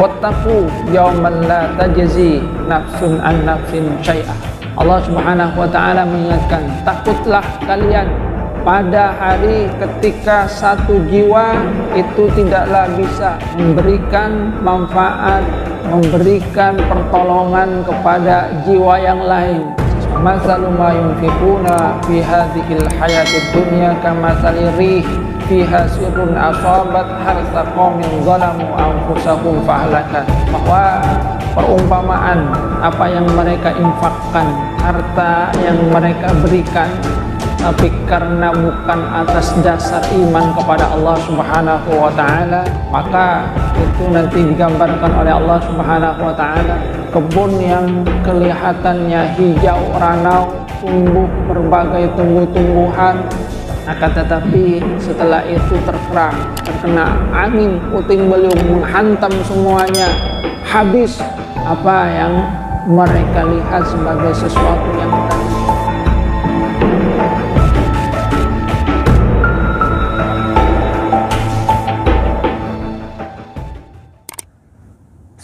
wattaqu yawman la tajzi nafsun an nafsin syai'ah. Allah Subhanahu wa taala mengingatkan, takutlah kalian pada hari ketika satu jiwa itu tidaklah bisa memberikan manfaat, memberikan pertolongan kepada jiwa yang lain. Masalu ma yunfiquna fi hadhil hayatid dunya kamatsali rih fiha sirrun asabat harsa qaumin zalamu anfusahum fahlakat. Bahwa perumpamaan apa yang mereka infakkan, harta yang mereka berikan, tapi karena bukan atas dasar iman kepada Allah Subhanahu wa taala, maka itu nanti digambarkan oleh Allah Subhanahu wa taala kebun yang kelihatannya hijau ranau, tumbuh berbagai tumbuh-tumbuhan, akan tetapi setelah itu terkena angin puting beliung menghantam semuanya, habis apa yang mereka lihat sebagai sesuatu yang tadi.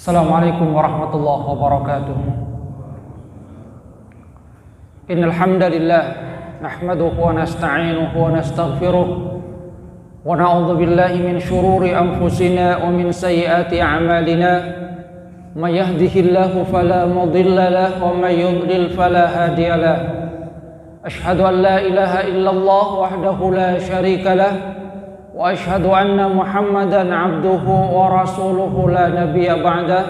Assalamualaikum warahmatullahi wabarakatuh. Innal hamdalillah nahmaduhu wa nasta'inuhu wa nastaghfiruh wa na'udzu billahi min shururi anfusina wa min sayyiati a'malina. May yahdihillahu fala mudilla lahu wa may yudlil fala hadiya lahu. Ashhadu an la ilaha illallah wahdahu la syarika lahu wa ashhadu anna Muhammadan abduhu wa rasuluhu la nabiyya ba'dah.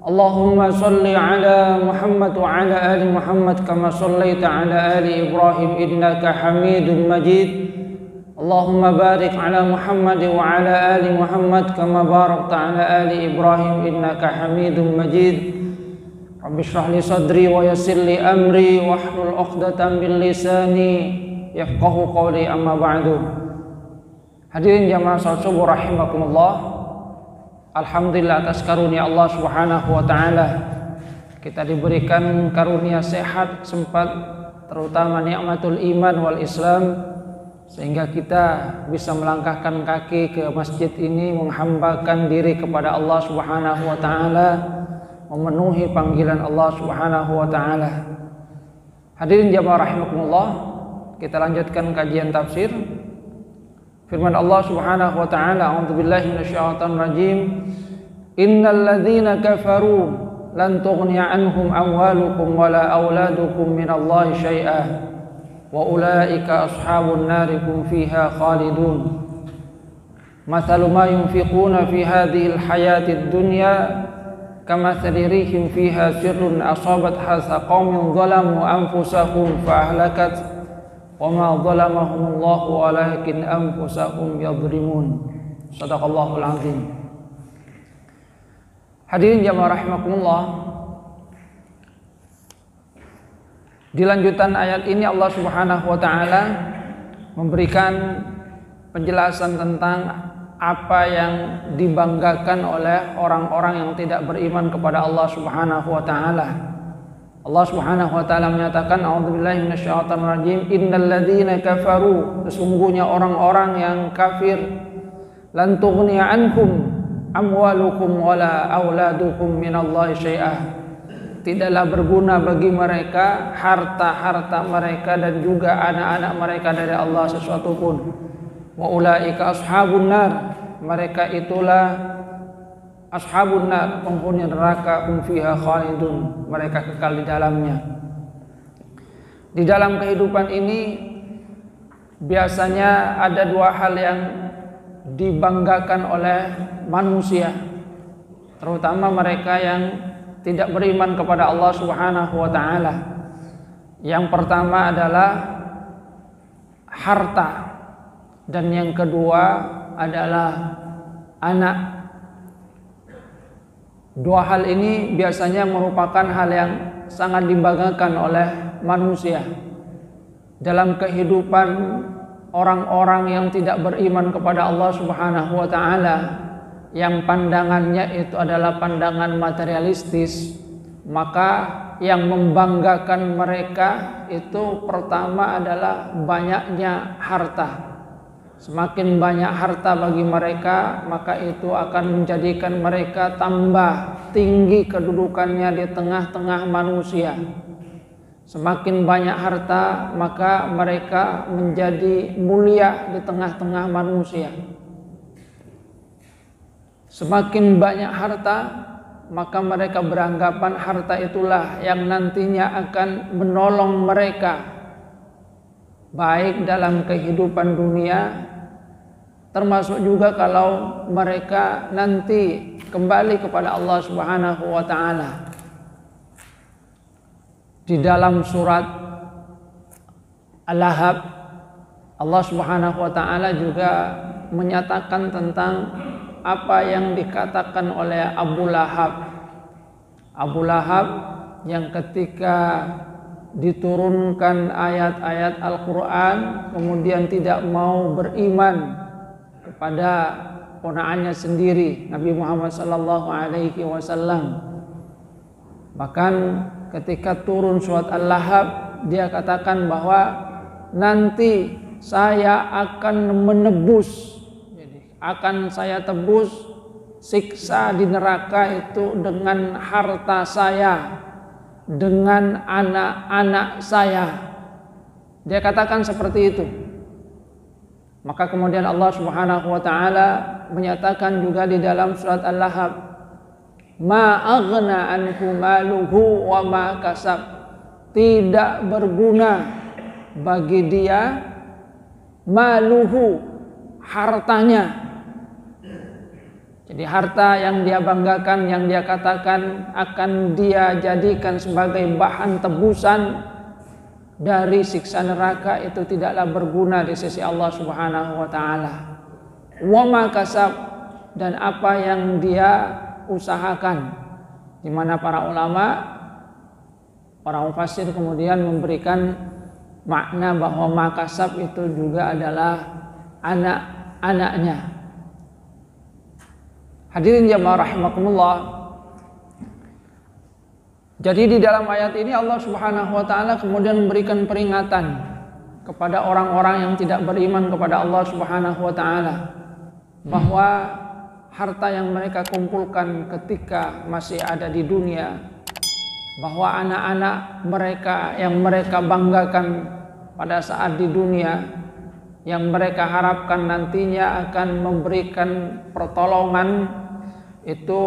Allahumma salli ala Muhammad wa ala ali Muhammad kama sallaita ala ali Ibrahim innaka Hamidum Majid. Allahumma barik ala Muhammad wa ala ali Muhammad kama barakta ala ali Ibrahim innaka Hamidum Majid. Rabbi shrah li sadri wa yassir li amri wahlul 'uqdatam min lisani yafqahu qawli, amma ba'du. Hadirin jamaah salat subuh rahimakumullah. Alhamdulillah atas karunia Allah Subhanahu wa taala kita diberikan karunia sehat sempat, terutama nikmatul iman wal Islam, sehingga kita bisa melangkahkan kaki ke masjid ini menghambakan diri kepada Allah Subhanahu wa taala, memenuhi panggilan Allah Subhanahu wa taala. Hadirin jamaah rahimakumullah, kita lanjutkan kajian tafsir firman Allah Subhanahu wa taala, a'udzubillahi minasyaitonir rajim. Innal ladzina kafaru lan tughniya anhum amwalukum wala auladukum minallahi syai'ah wa ulaika ashabun nari hum fiha khalidun. Mathalu ma yunfiquna fi hadhil hayatid dunya kamathali rihim fiha sirrun asabat harsa qaumin zalamu anfusahum fa ahlakat wa ma zalamahumullahu walakin anfusahum yadhlimun. Shadaqallahul azim. Hadirin jamaah rahimakumullah, di lanjutan ayat ini Allah Subhanahu wa taala memberikan penjelasan tentang apa yang dibanggakan oleh orang-orang yang tidak beriman kepada Allah Subhanahu wa taala. Allah Subhanahu wa taala menyatakan, a'udzubillahi minasyaitonir rajim, innal ladzina kafaru, sesungguhnya orang-orang yang kafir, lan tughniya anhum amwalukum wala auladukum minallahi syai'ah, tidaklah berguna bagi mereka harta-harta mereka dan juga anak-anak mereka dari Allah sesuatu pun. Wa ulaika ashabun nar, mereka itulah ashabun nar, penghuni neraka, hum fiha khalidun, mereka kekal di dalamnya. Di dalam kehidupan ini biasanya ada dua hal yang dibanggakan oleh manusia, terutama mereka yang tidak beriman kepada Allah Subhanahu wa taala. Yang pertama adalah harta, dan yang kedua adalah anak. Dua hal ini biasanya merupakan hal yang sangat dibanggakan oleh manusia dalam kehidupan orang-orang yang tidak beriman kepada Allah Subhanahu wa taala, yang pandangannya itu adalah pandangan materialistis. Maka yang membanggakan mereka itu pertama adalah banyaknya harta. Semakin banyak harta bagi mereka, maka itu akan menjadikan mereka tambah tinggi kedudukannya di tengah-tengah manusia. Semakin banyak harta, maka mereka menjadi mulia di tengah-tengah manusia. Semakin banyak harta, maka mereka beranggapan harta itulah yang nantinya akan menolong mereka, baik dalam kehidupan dunia, termasuk juga kalau mereka nanti kembali kepada Allah Subhanahu wa taala. Di dalam surat Al-Lahab, Allah Subhanahu wa taala juga menyatakan tentang apa yang dikatakan oleh Abu Lahab. Abu Lahab yang ketika diturunkan ayat-ayat Al-Quran kemudian tidak mau beriman kepada ponakannya sendiri, Nabi Muhammad SAW. Bahkan ketika turun surat Al-Lahab, dia katakan bahwa nanti saya akan menebus, akan saya tebus siksa di neraka itu dengan harta saya, dengan anak-anak saya. Dia katakan seperti itu. Maka kemudian Allah Subhanahu wa taala menyatakan juga di dalam surat Al-Lahab, ma aghna anhu maluhu wa ma kasab. Tidak berguna bagi dia maluhu, hartanya. Jadi harta yang dia banggakan, yang dia katakan akan dia jadikan sebagai bahan tebusan dari siksa neraka, itu tidaklah berguna di sisi Allah Subhanahu wa taala. Wa ma kasab, dan apa yang dia usahakan. Di mana para ulama, para mufassir kemudian memberikan makna bahwa makasab itu juga adalah anak-anaknya. Hadirin jamaah rahimakumullah. Jadi di dalam ayat ini Allah Subhanahu wa taala kemudian memberikan peringatan kepada orang-orang yang tidak beriman kepada Allah Subhanahu wa taala bahwa harta yang mereka kumpulkan ketika masih ada di dunia, bahwa anak-anak mereka yang mereka banggakan pada saat di dunia, yang mereka harapkan nantinya akan memberikan pertolongan, itu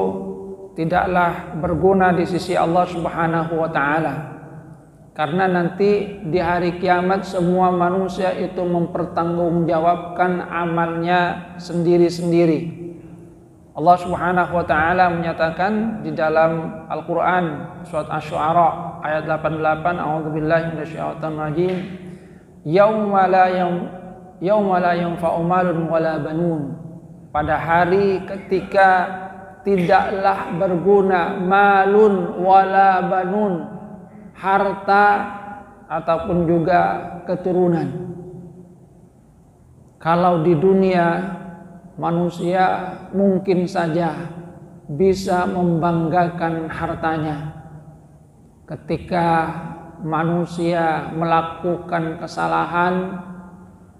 tidaklah berguna di sisi Allah Subhanahu wa taala. Karena nanti di hari kiamat semua manusia itu mempertanggungjawabkan amalnya sendiri-sendiri. Allah Subhanahu wa taala menyatakan di dalam Al-Qur'an surat Asy-Syu'ara ayat 88, a'udzubillahi minasyaitonir rajim, yauma la yanfa'u malun wala banun. Pada hari ketika tidaklah berguna malun wala banun, harta ataupun juga keturunan. Kalau di dunia manusia mungkin saja bisa membanggakan hartanya. Ketika manusia melakukan kesalahan,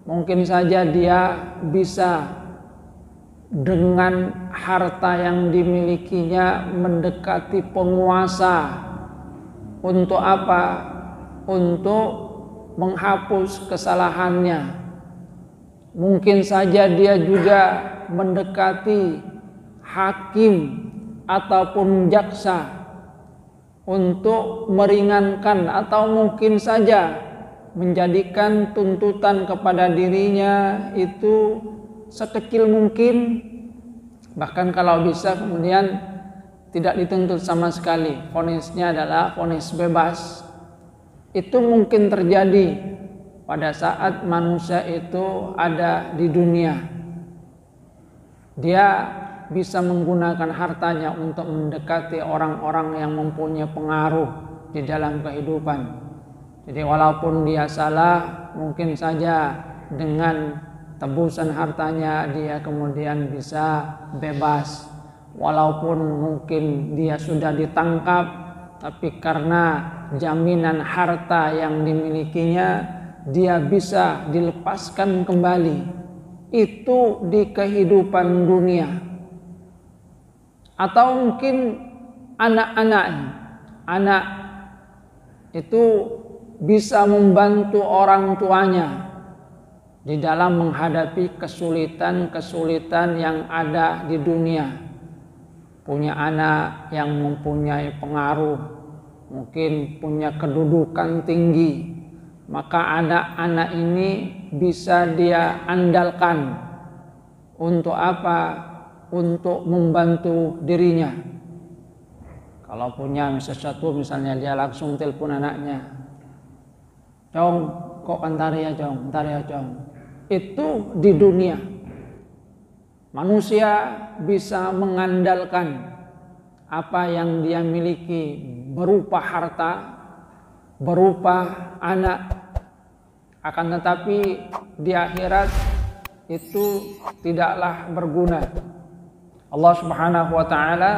mungkin saja dia bisa dengan harta yang dimilikinya mendekati penguasa. Untuk apa? Untuk menghapus kesalahannya. Mungkin saja dia juga mendekati hakim ataupun jaksa untuk meringankan, atau mungkin saja menjadikan tuntutan kepada dirinya itu sekecil mungkin, bahkan kalau bisa kemudian tidak dituntut sama sekali, vonisnya adalah vonis bebas. Itu mungkin terjadi pada saat manusia itu ada di dunia. Dia bisa menggunakan hartanya untuk mendekati orang-orang yang mempunyai pengaruh di dalam kehidupan. Jadi walaupun dia salah, mungkin saja dengan tebusan hartanya dia kemudian bisa bebas. Walaupun mungkin dia sudah ditangkap, tapi karena jaminan harta yang dimilikinya, dia bisa dilepaskan kembali. itu di kehidupan dunia, atau mungkin anak itu bisa membantu orang tuanya di dalam menghadapi kesulitan-kesulitan yang ada di dunia. Punya anak yang mempunyai pengaruh, mungkin punya kedudukan tinggi, maka anak-anak ini bisa dia andalkan untuk apa? Untuk membantu dirinya. Kalau punya sesuatu, misalnya dia langsung telepon anaknya, "Cong, kok bentar ya Cong, bentar ya Cong." Itu di dunia. Manusia bisa mengandalkan apa yang dia miliki berupa harta, berupa anak. Akan tetapi di akhirat itu tidaklah berguna. Allah Subhanahu wa taala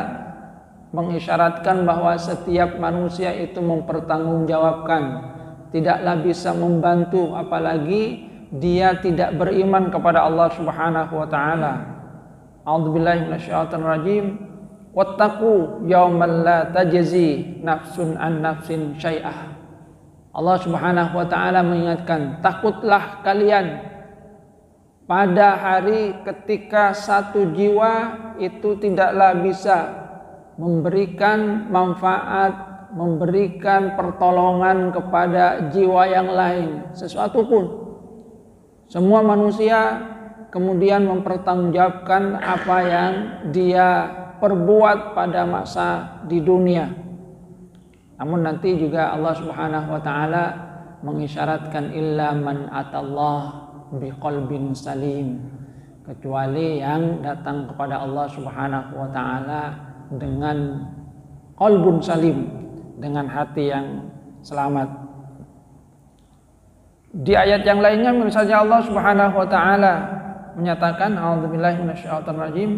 mengisyaratkan bahwa setiap manusia itu mempertanggungjawabkan, tidaklah bisa membantu apalagi dia tidak beriman kepada Allah Subhanahu wa taala. A'udzubillahi minasyaitonir rajim. Wattaqu yauman la tajzi nafsun an nafsin syai'ah. Allah Subhanahu wa taala mengingatkan, takutlah kalian pada hari ketika satu jiwa itu tidaklah bisa memberikan manfaat, memberikan pertolongan kepada jiwa yang lain, sesuatu pun. Semua manusia kemudian mempertanggungjawabkan apa yang dia perbuat pada masa di dunia. Namun nanti juga Allah Subhanahu wa taala mengisyaratkan illa man atallah biqalbin salim, kecuali yang datang kepada Allah Subhanahu wa taala dengan qalbun salim, dengan hati yang selamat. Di ayat yang lainnya misalnya Allah Subhanahu wa taala menyatakan, a'udzubillahi minasyaitonir rajim,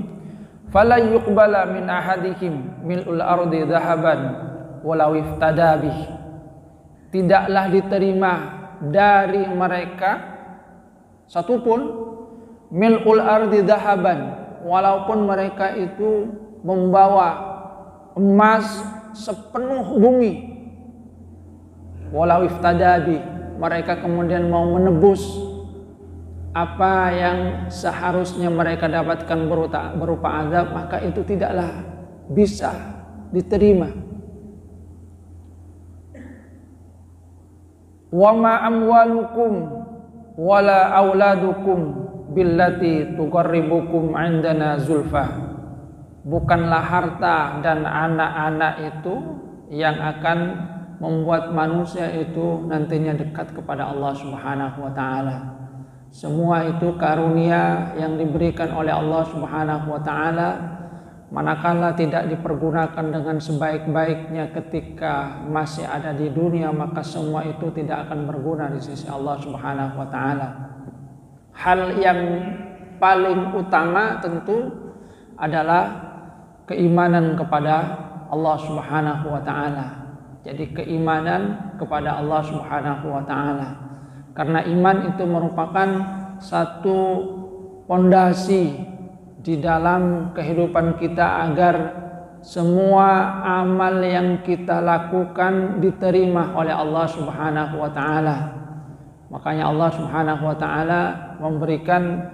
fala yuqbala min ahadihim mil'ul ardi dhahaban walau iftada bih. Tidaklah diterima dari mereka satupun mil'ul ardi dhahaban, walaupun mereka itu membawa emas sepenuh bumi. Walau iftada bih, mereka kemudian mau menebus apa yang seharusnya mereka dapatkan berupa azab, maka itu tidaklah bisa diterima. Wa ma amwalukum wala auladukum billati tuqarribukum indana zulfa. Bukanlah harta dan anak-anak itu yang akan membuat manusia itu nantinya dekat kepada Allah Subhanahu wa taala. Semua itu karunia yang diberikan oleh Allah Subhanahu wa taala, manakala tidak dipergunakan dengan sebaik-baiknya ketika masih ada di dunia, maka semua itu tidak akan berguna di sisi Allah Subhanahu wa taala. Hal yang paling utama tentu adalah keimanan kepada Allah Subhanahu wa taala. Jadi keimanan kepada Allah Subhanahu wa taala. Karena iman itu merupakan satu pondasi di dalam kehidupan kita agar semua amal yang kita lakukan diterima oleh Allah Subhanahu wa taala. Makanya Allah Subhanahu wa taala memberikan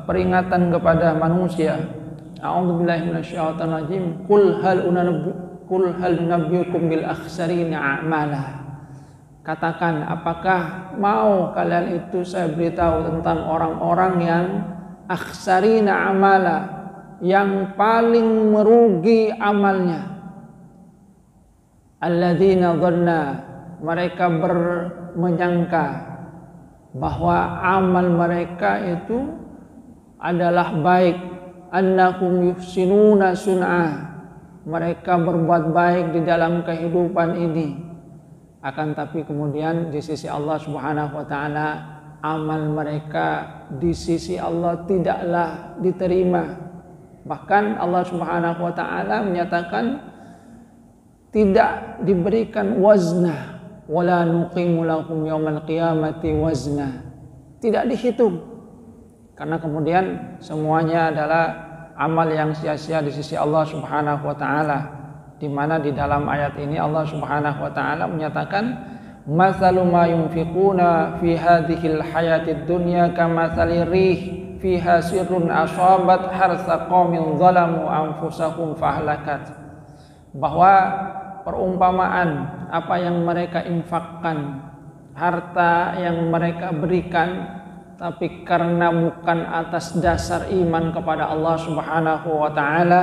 peringatan kepada manusia. A'udzubillahi minasyaitonir rajim. Qul hal nunabbiukum bil akhsarina a'mala. Katakan, apakah mau kalian itu saya beritahu tentang orang-orang yang akhsarina amala, yang paling merugi amalnya. Alladzina dhanna, mereka menyangka bahwa amal mereka itu adalah baik. Annahum yuhsinuna sun'ah, mereka berbuat baik di dalam kehidupan ini. Akan tapi kemudian di sisi Allah Subhanahu wa taala amal mereka di sisi Allah tidaklah diterima. Bahkan Allah Subhanahu wa taala menyatakan tidak diberikan wazna, wala nuqimu lahum yaumal qiyamati wazna. Tidak dihitung. Karena kemudian semuanya adalah amal yang sia-sia di sisi Allah Subhanahu wa taala, di mana di dalam ayat ini Allah Subhanahu wa taala menyatakan matsalu ma yunfiquna fi hadhil hayatid dunya kamatsali rih fiha sirrun asabat harsa qaumin zalamu anfusahum fahlakat. Bahwa perumpamaan apa yang mereka infakkan, harta yang mereka berikan, tapi karena bukan atas dasar iman kepada Allah Subhanahu wa taala,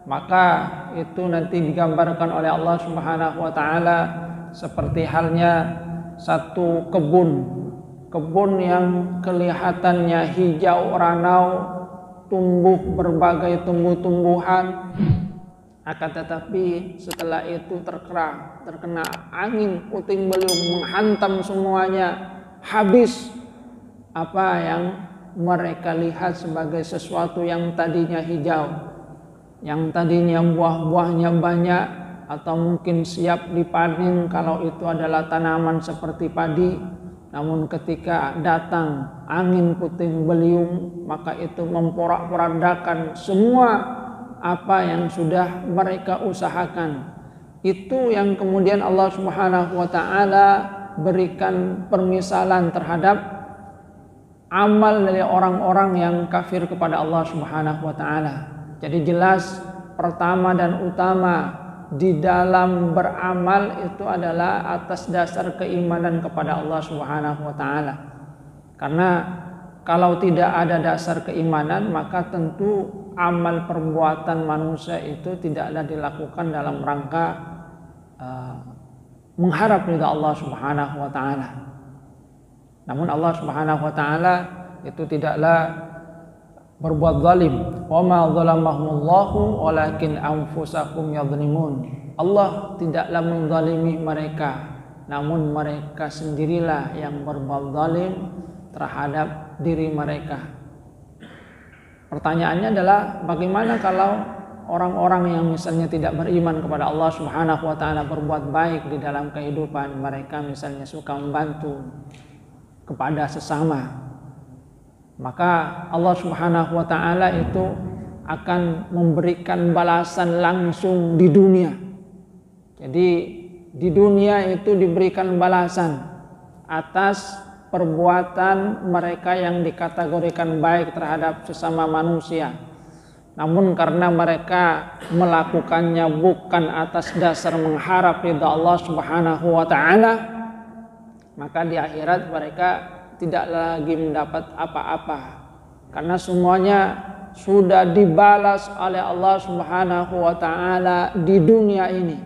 maka itu nanti digambarkan oleh Allah Subhanahu wa taala seperti halnya satu kebun yang kelihatannya hijau ranau, tumbuh berbagai tumbuh-tumbuhan, akan tetapi setelah itu terkena angin puting beliung menghantam semuanya, habis apa yang mereka lihat sebagai sesuatu yang tadinya hijau, yang tadinya buah-buahnya banyak atau mungkin siap dipanen kalau itu adalah tanaman seperti padi. Namun ketika datang angin puting beliung, maka itu memporak-porandakan semua apa yang sudah mereka usahakan. Itu yang kemudian Allah Subhanahu wa taala berikan permisalan terhadap amal dari orang-orang yang kafir kepada Allah Subhanahu wa taala. Jadi jelas pertama dan utama di dalam beramal itu adalah atas dasar keimanan kepada Allah Subhanahu wa taala. Karena kalau tidak ada dasar keimanan, maka tentu amal perbuatan manusia itu tidaklah dilakukan dalam rangka mengharap ridha Allah Subhanahu wa taala. Namun Allah Subhanahu wa taala itu tidaklah berbuat zalim. Wa ma zalamahumullahu walakin anfusahum yadhlimun. Allah tidaklah menzalimi mereka, namun mereka sendirilah yang berbuat zalim terhadap diri mereka. Pertanyaannya adalah bagaimana kalau orang-orang yang misalnya tidak beriman kepada Allah Subhanahu wa taala berbuat baik di dalam kehidupan mereka, misalnya suka membantu kepada sesama, maka Allah Subhanahu wa taala itu akan memberikan balasan langsung di dunia. Jadi di dunia itu diberikan balasan atas perbuatan mereka yang dikategorikan baik terhadap sesama manusia. Namun karena mereka melakukannya bukan atas dasar mengharap ridha Allah Subhanahu wa taala, maka di akhirat mereka tidak lagi mendapat apa-apa, karena semuanya sudah dibalas oleh Allah Subhanahu wa taala di dunia ini.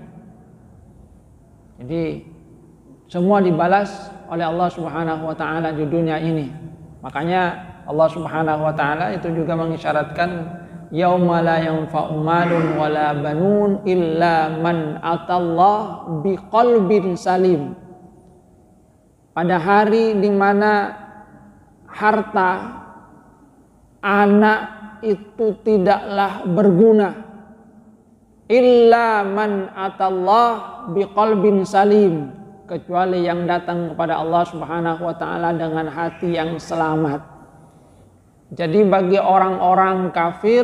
Jadi semua dibalas oleh Allah Subhanahu wa taala di dunia ini. Makanya Allah Subhanahu wa taala itu juga mengisyaratkan yauma la yanfa'u malun wala banun illa man atallah biqalbin salim. Pada hari di mana harta, anak itu tidaklah berguna, illa man atallah biqalbin salim, kecuali yang datang kepada Allah Subhanahu wa taala dengan hati yang selamat. Jadi bagi orang-orang kafir,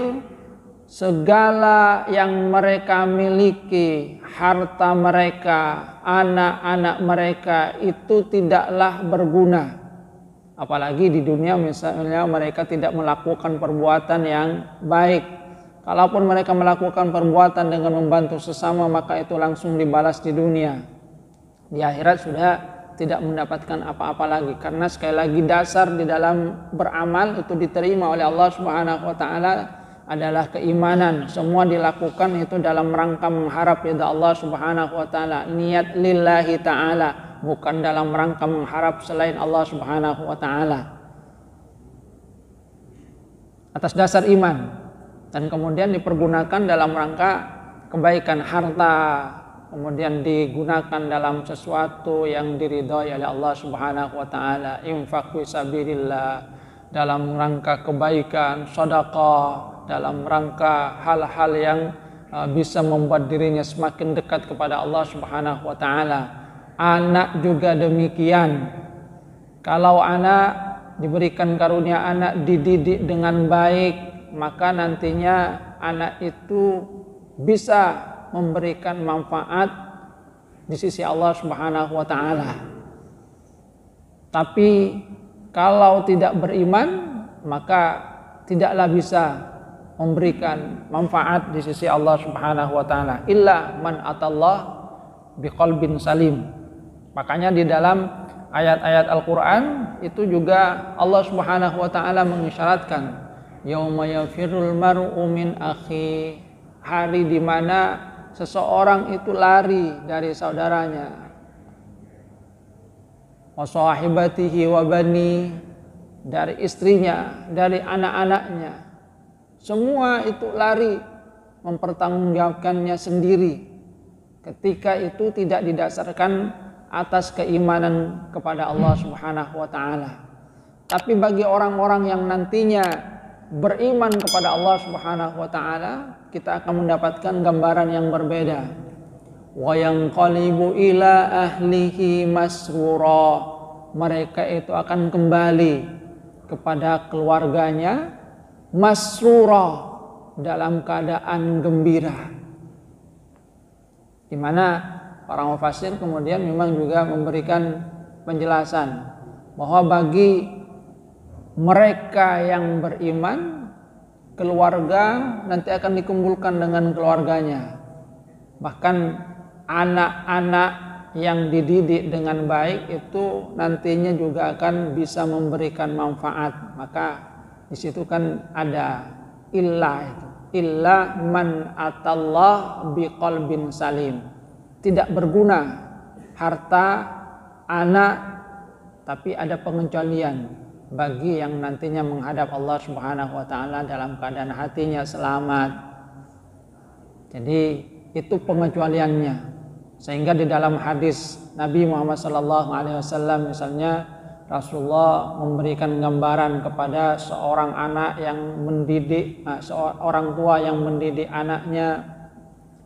segala yang mereka miliki, harta mereka, anak-anak mereka itu tidaklah berguna. Apalagi di dunia misalnya mereka tidak melakukan perbuatan yang baik. Kalaupun mereka melakukan perbuatan dengan membantu sesama, maka itu langsung dibalas di dunia. Di akhirat sudah tidak mendapatkan apa-apa lagi, karena sekali lagi dasar di dalam beramal itu diterima oleh Allah Subhanahu wa taala adalah keimanan. Semua dilakukan itu dalam rangka mengharap ridha Allah Subhanahu wa taala, niat lillahi taala, bukan dalam rangka mengharap selain Allah Subhanahu wa taala. Atas dasar iman, dan kemudian dipergunakan dalam rangka kebaikan harta, kemudian digunakan dalam sesuatu yang diridhai oleh Allah Subhanahu wa taala, infaq fi sabilillah, dalam rangka kebaikan, sedekah, dalam rangka hal-hal yang bisa membuat dirinya semakin dekat kepada Allah Subhanahu wa taala. Anak juga demikian. Kalau anak diberikan karunia anak, dididik dengan baik, maka nantinya anak itu bisa memberikan manfaat di sisi Allah Subhanahu wa taala. Tapi kalau tidak beriman, maka tidaklah bisa memberikan manfaat di sisi Allah Subhanahu wa taala illa man atallah biqalbin salim. Makanya di dalam ayat-ayat Al-Qur'an itu juga Allah Subhanahu wa taala mengisyaratkan yauma yafirrul mar'u min akhi, hari di mana seseorang itu lari dari saudaranya, wa sahibatihi wa bani, dari istrinya, dari anak-anaknya. Semua itu lari mempertanggungjawabkannya sendiri ketika itu tidak didasarkan atas keimanan kepada Allah Subhanahu wa taala. Tapi bagi orang-orang yang nantinya beriman kepada Allah Subhanahu wa taala, kita akan mendapatkan gambaran yang berbeda. Wa yanqalibu ila ahlihi masrura, mereka itu akan kembali kepada keluarganya masrura, dalam keadaan gembira. Di mana para mufassir kemudian memang juga memberikan penjelasan bahwa bagi mereka yang beriman, keluarga nanti akan dikumpulkan dengan keluarganya. Bahkan anak-anak yang dididik dengan baik itu nantinya juga akan bisa memberikan manfaat. Maka di situ kan ada illa man atallah biqalbin salim. Tidak berguna harta anak, tapi ada pengecualian bagi yang nantinya menghadap Allah Subhanahu wa taala dalam keadaan hatinya selamat. Jadi itu pengecualiannya. Sehingga di dalam hadis Nabi Muhammad SAW misalnya Rasulullah memberikan gambaran kepada seorang anak yang mendidik, seorang tua yang mendidik anaknya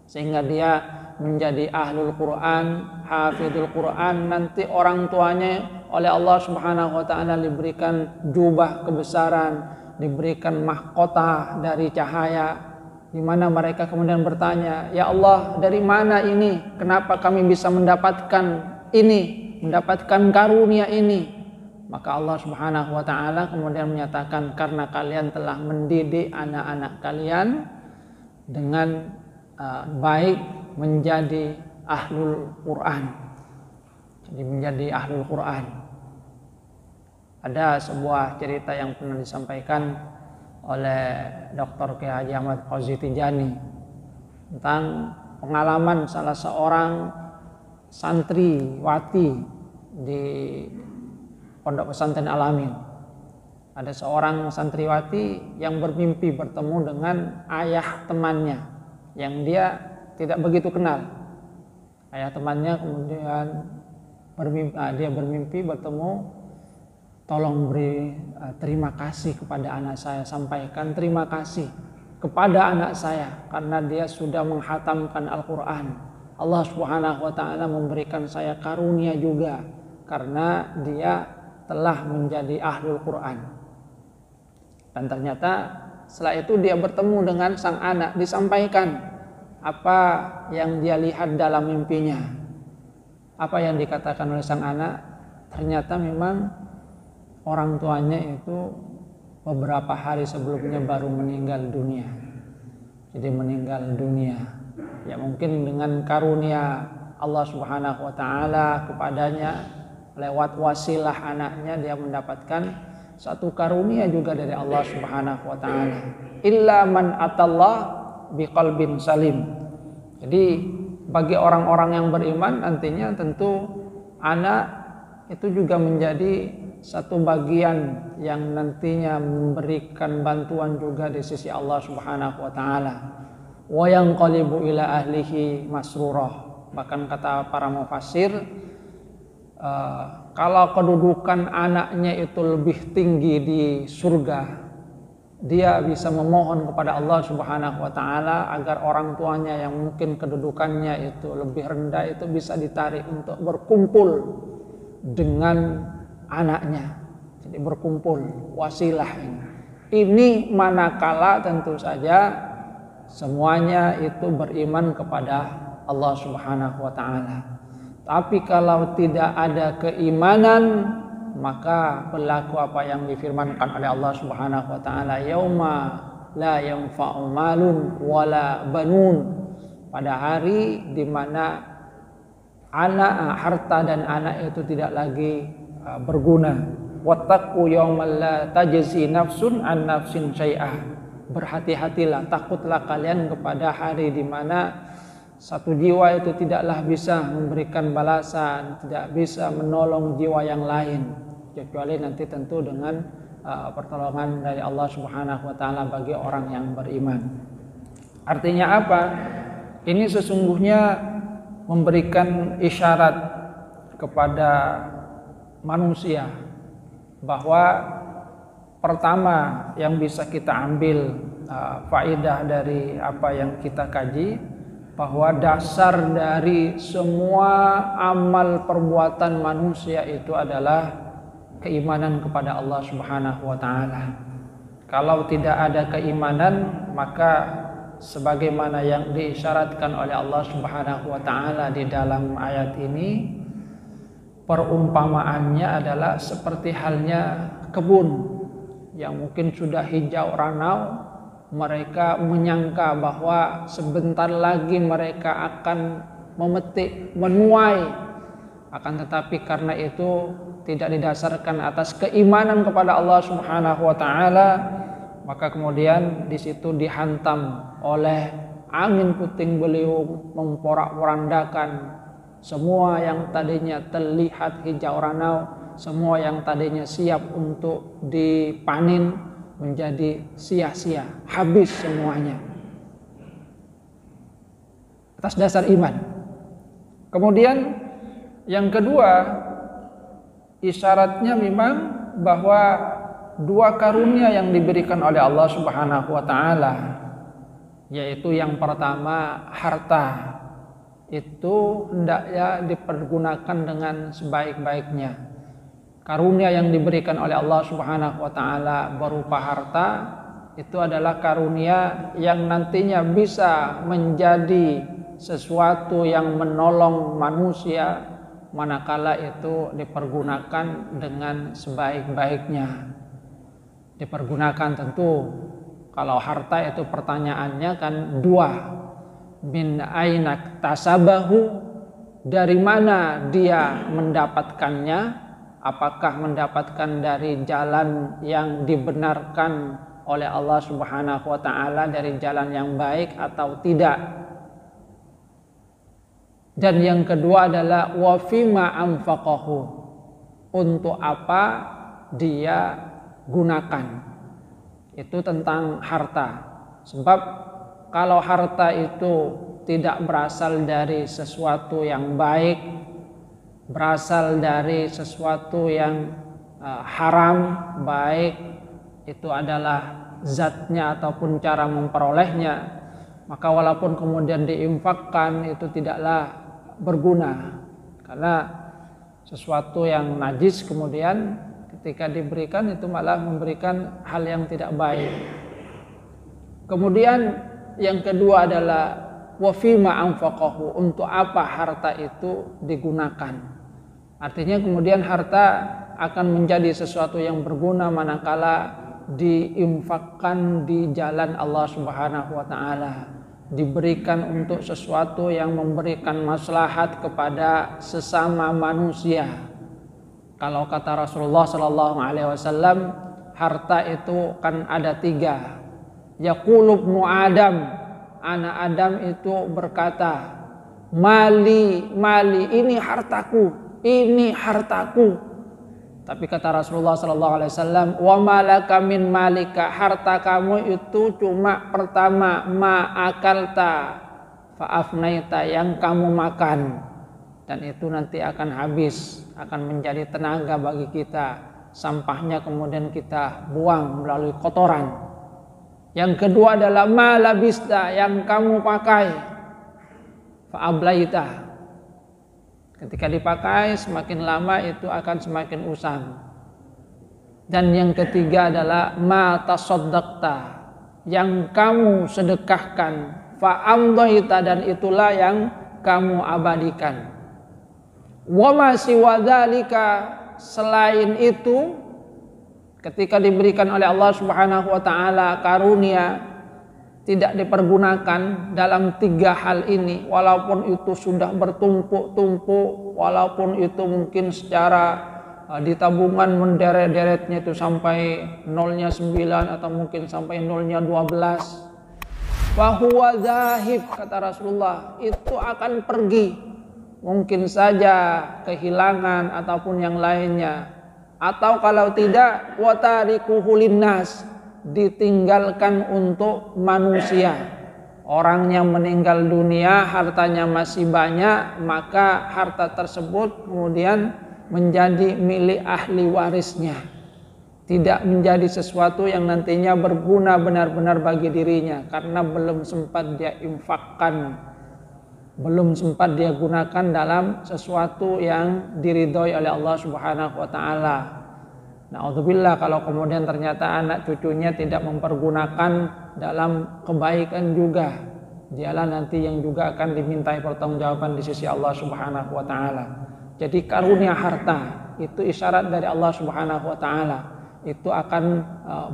sehingga dia menjadi ahlul Quran, hafidul Quran. Nanti orang tuanya oleh Allah Subhanahu wa taala diberikan jubah kebesaran, diberikan mahkota dari cahaya, di mana mereka kemudian bertanya, "Ya Allah, dari mana ini? Kenapa kami bisa mendapatkan ini, mendapatkan karunia ini?" Maka Allah Subhanahu wa taala kemudian menyatakan, karena kalian telah mendidik anak-anak kalian dengan baik menjadi ahlul Quran. Jadi menjadi ahlul Quran. Ada sebuah cerita yang pernah disampaikan oleh Dr. Kiai Haji Ahmad Fauzi Tijani tentang pengalaman salah seorang santriwati di Pondok Pesantren Al-Amin. Ada seorang santriwati yang bermimpi bertemu dengan ayah temannya yang dia tidak begitu kenal. Ayah temannya kemudian dia bermimpi bertemu, "Tolong beri terima kasih kepada anak saya, sampaikan terima kasih kepada anak saya karena dia sudah menghatamkan Al-Quran. Allah Subhanahu wa taala memberikan saya karunia juga karena dia telah menjadi ahlul Quran." Dan ternyata setelah itu dia bertemu dengan sang anak, disampaikan apa yang dia lihat dalam mimpinya. Apa yang dikatakan oleh sang anak, ternyata memang orang tuanya itu beberapa hari sebelumnya baru meninggal dunia. Jadi meninggal dunia. Ya mungkin dengan karunia Allah Subhanahu wa taala kepadanya lewat wasilah anaknya dia mendapatkan satu karunia juga dari Allah Subhanahu wa taala. Illa man atallah biqalbin salim. Jadi bagi orang-orang yang beriman nantinya tentu anak itu juga menjadi satu bagian yang nantinya memberikan bantuan juga di sisi Allah Subhanahu wa taala. Wa yanqalibu ila ahlihi masrurah. Bahkan kata para mufassir, kalau kedudukan anaknya itu lebih tinggi di surga, dia bisa memohon kepada Allah Subhanahu wa taala agar orang tuanya yang mungkin kedudukannya itu lebih rendah itu bisa ditarik untuk berkumpul dengan anaknya. Jadi berkumpul, wasilah ini. Ini manakala tentu saja semuanya itu beriman kepada Allah Subhanahu wa taala. Tapi kalau tidak ada keimanan, maka berlaku apa yang difirmankan oleh Allah Subhanahu wa taala, yauma la yanfa'u malun wala banun. Pada hari di mana harta dan anak itu tidak lagi berguna. Wattaqu yaumal la tajzi nafsun an nafsin syai'ah. Berhati-hatilah, takutlah kalian kepada hari di mana satu jiwa itu tidaklah bisa memberikan balasan, tidak bisa menolong jiwa yang lain, kecuali nanti tentu dengan pertolongan dari Allah Subhanahu wa taala bagi orang yang beriman. Artinya apa? Ini sesungguhnya memberikan isyarat kepada manusia bahwa pertama yang bisa kita ambil faedah dari apa yang kita kaji, bahwa dasar dari semua amal perbuatan manusia itu adalah keimanan kepada Allah Subhanahu wa taala. Kalau tidak ada keimanan, maka sebagaimana yang diisyaratkan oleh Allah Subhanahu wa taala di dalam ayat ini, perumpamaannya adalah seperti halnya kebun yang mungkin sudah hijau ranau. Mereka menyangka bahwa sebentar lagi mereka akan memetik, menuai. Akan tetapi karena itu tidak didasarkan atas keimanan kepada Allah Subhanahu wa taala, maka kemudian di situ dihantam oleh angin puting beliung, memporak-porandakan semua yang tadinya terlihat hijau ranau, semua yang tadinya siap untuk dipanen menjadi sia-sia, habis semuanya atas dasar iman. Kemudian yang kedua, isyaratnya memang bahwa dua karunia yang diberikan oleh Allah Subhanahu wa taala, yaitu yang pertama harta, itu hendaknya dipergunakan dengan sebaik-baiknya. Karunia yang diberikan oleh Allah Subhanahu wa taala berupa harta itu adalah karunia yang nantinya bisa menjadi sesuatu yang menolong manusia manakala itu dipergunakan dengan sebaik-baiknya. Dipergunakan tentu, kalau harta itu pertanyaannya kan dua, min ainak tasabahu, dari mana dia mendapatkannya, apakah mendapatkan dari jalan yang dibenarkan oleh Allah Subhanahu wa taala, dari jalan yang baik atau tidak. Dan yang kedua adalah wa fima anfaqahu, untuk apa dia gunakan. Itu tentang harta. Sebab kalau harta itu tidak berasal dari sesuatu yang baik, berasal dari sesuatu yang haram, baik itu adalah zatnya ataupun cara memperolehnya, maka walaupun kemudian diinfakkan itu tidaklah berguna, karena sesuatu yang najis kemudian ketika diberikan itu malah memberikan hal yang tidak baik. Kemudian yang kedua adalah wa fima anfaqahu, untuk apa harta itu digunakan. Artinya kemudian harta akan menjadi sesuatu yang berguna manakala diinfakkan di jalan Allah Subhanahu wa taala, diberikan untuk sesuatu yang memberikan maslahat kepada sesama manusia. Kalau kata Rasulullah sallallahu alaihi wasallam, harta itu kan ada tiga. Yaqulu ibnu Adam, anak Adam itu berkata, mali, mali, ini hartaku, ini hartaku. Tapi kata Rasulullah sallallahu alaihi wasallam, wa malaka min malika, harta kamu itu cuma pertama ma akalta fa afnaita, yang kamu makan, dan itu nanti akan habis, akan menjadi tenaga bagi kita, sampahnya kemudian kita buang melalui kotoran. Yang kedua adalah ma labista, yang kamu pakai, fa ablaita, ketika dipakai semakin lama itu akan semakin usang. Dan yang ketiga adalah ma tasaddaqta, yang kamu sedekahkan, fa amdaita, dan itulah yang kamu abadikan. Wa ma siwa dzalika, selain itu ketika diberikan oleh Allah Subhanahu wa taala karunia tidak dipergunakan dalam tiga hal ini, walaupun itu sudah bertumpuk-tumpuk, walaupun itu mungkin secara di tabungan menderet-deretnya itu sampai nolnya 9 atau mungkin sampai nolnya 12, fahuwa zahib, kata Rasulullah, itu akan pergi, mungkin saja kehilangan ataupun yang lainnya, atau kalau tidak watarikuhu linnas, ditinggalkan untuk manusia. Orangnya meninggal dunia, hartanya masih banyak, maka harta tersebut kemudian menjadi milik ahli warisnya, tidak menjadi sesuatu yang nantinya berguna benar-benar bagi dirinya, karena belum sempat dia infakkan, belum sempat dia gunakan dalam sesuatu yang diridhoi oleh Allah Subhanahu wa taala. Na'udzubillah kalau kemudian ternyata anak cucunya tidak mempergunakan dalam kebaikan juga, dialah nanti yang juga akan dimintai pertanggungjawaban di sisi Allah Subhanahu wa taala. Jadi karunia harta itu isyarat dari Allah Subhanahu wa taala, itu akan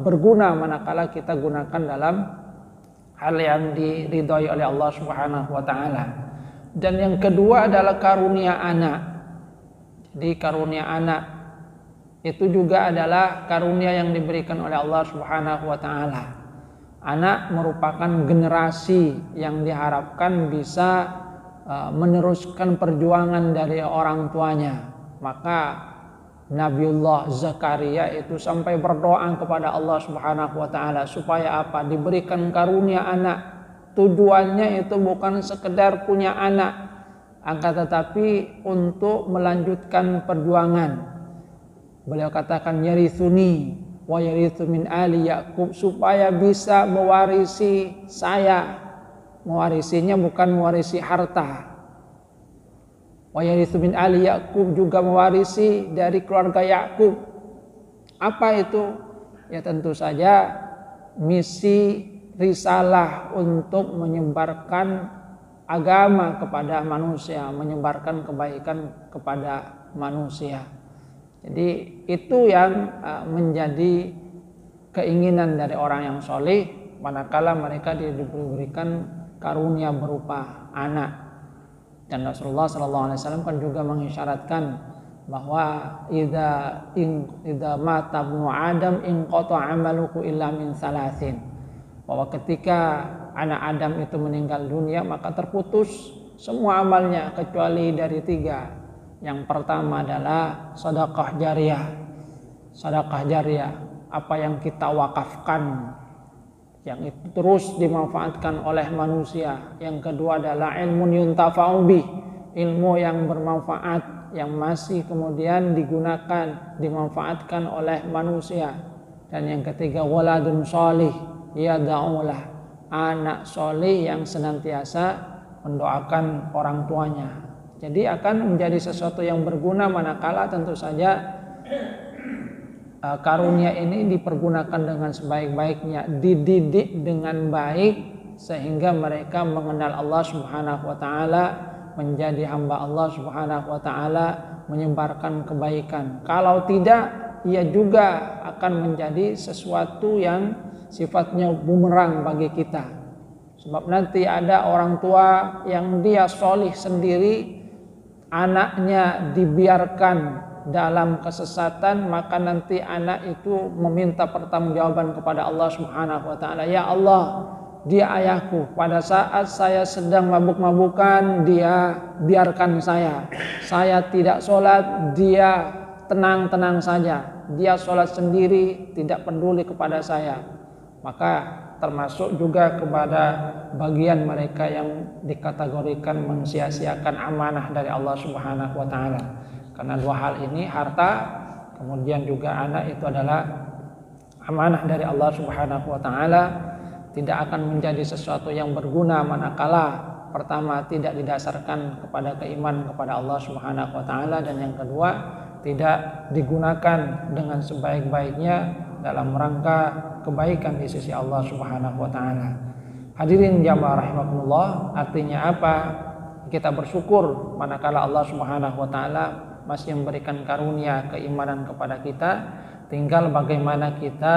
berguna manakala kita gunakan dalam hal yang diridhoi oleh Allah Subhanahu wa taala. Dan yang kedua adalah karunia anak. Jadi karunia anak itu juga adalah karunia yang diberikan oleh Allah Subhanahu wa taala. Anak merupakan generasi yang diharapkan bisa meneruskan perjuangan dari orang tuanya. Maka Nabiullah Zakaria itu sampai berdoa kepada Allah Subhanahu wa taala supaya apa? Diberikan karunia anak. Tujuannya itu bukan sekedar punya anak, akan tetapi untuk melanjutkan perjuangan. Beliau katakan yarithuni wa yarithu min ali Yaqub, supaya bisa mewarisi saya. Mewarisinya bukan mewarisi harta. Wa yarithu min ali Yaqub, juga mewarisi dari keluarga Yakub. Apa itu? Ya tentu saja misi risalah untuk menyebarkan agama kepada manusia, menyebarkan kebaikan kepada manusia. Jadi itu yang menjadi keinginan dari orang yang soleh manakala mereka diberikan karunia berupa anak. Dan Rasulullah SAW kan juga mengisyaratkan bahwa idza mata ibnu Adam inqata amaluhu illa min salasin, bahwa ketika anak Adam itu meninggal dunia maka terputus semua amalnya kecuali dari tiga. Yang pertama adalah sedekah jariyah. Sedekah jariyah, apa yang kita wakafkan, yang itu terus dimanfaatkan oleh manusia. Yang kedua adalah ilmun yuntafa'u bih, ilmu yang bermanfaat, yang masih kemudian digunakan, dimanfaatkan oleh manusia. Dan yang ketiga waladun sholih yad'ulah, anak soleh yang senantiasa mendoakan orang tuanya. Jadi akan menjadi sesuatu yang berguna manakala tentu saja karunia ini dipergunakan dengan sebaik-baiknya, dididik dengan baik sehingga mereka mengenal Allah Subhanahu wa taala, menjadi hamba Allah Subhanahu wa taala, menyebarkan kebaikan. Kalau tidak, ia juga akan menjadi sesuatu yang sifatnya bumerang bagi kita. Sebab nanti ada orang tua yang dia solih sendiri, anaknya dibiarkan dalam kesesatan, maka nanti anak itu meminta pertanggungjawaban kepada Allah Subhanahu wa taala. Ya Allah, dia ayahku, pada saat saya sedang mabuk-mabukan dia biarkan saya. Saya tidak sholat, dia tenang-tenang saja. Dia sholat sendiri, tidak peduli kepada saya. Maka termasuk juga kepada bagian mereka yang dikategorikan mensia-siakan amanah dari Allah Subhanahu wa taala. Karena dua hal ini, harta kemudian juga anak, itu adalah amanah dari Allah Subhanahu wa taala, tidak akan menjadi sesuatu yang berguna manakala pertama tidak didasarkan kepada keimanan kepada Allah Subhanahu wa taala, dan yang kedua tidak digunakan dengan sebaik-baiknya dalam rangka kebaikan di sisi Allah Subhanahu wa taala. Hadirin jamaah rahimakumullah, artinya apa? Kita bersyukur manakala Allah Subhanahu wa taala masih memberikan karunia keimanan kepada kita. Tinggal bagaimana kita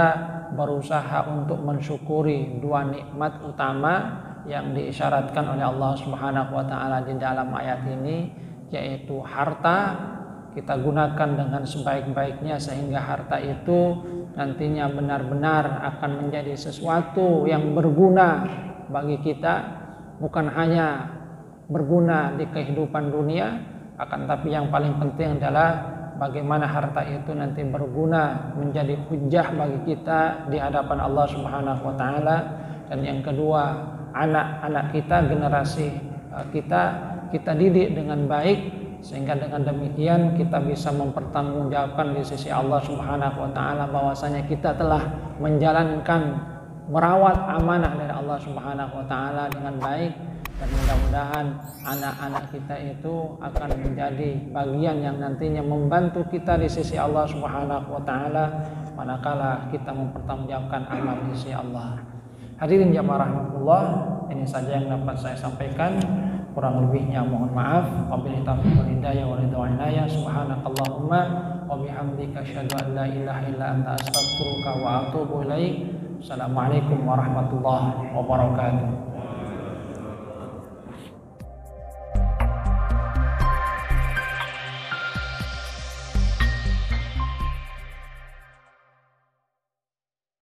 berusaha untuk mensyukuri dua nikmat utama yang diisyaratkan oleh Allah Subhanahu wa taala di dalam ayat ini, yaitu harta. Kita gunakan dengan sebaik-baiknya sehingga harta itu nantinya benar-benar akan menjadi sesuatu yang berguna bagi kita, bukan hanya berguna di kehidupan dunia, akan tapi yang paling penting adalah bagaimana harta itu nanti berguna menjadi hujjah bagi kita di hadapan Allah Subhanahu wa taala. Dan yang kedua, anak-anak kita, generasi kita didik dengan baik, sehingga dengan demikian kita bisa mempertanggungjawabkan di sisi Allah Subhanahu wa taala bahwasanya kita telah menjalankan, merawat amanah dari Allah Subhanahu wa taala dengan baik. Dan mudah-mudahan anak-anak kita itu akan menjadi bagian yang nantinya membantu kita di sisi Allah Subhanahu wa taala manakala kita mempertanggungjawabkan amal di sisi Allah. Hadirin jamaah rahmatullah, ini saja yang dapat saya sampaikan. Kurang lebihnya mohon maaf. Wabillahi taufiq wal hidayah wa ridwan inayah. Subhanakallahumma wa bihamdika asyhadu an la ilaha illa anta astaghfiruka wa atubu ilaik. Assalamualaikum warahmatullahi wabarakatuh.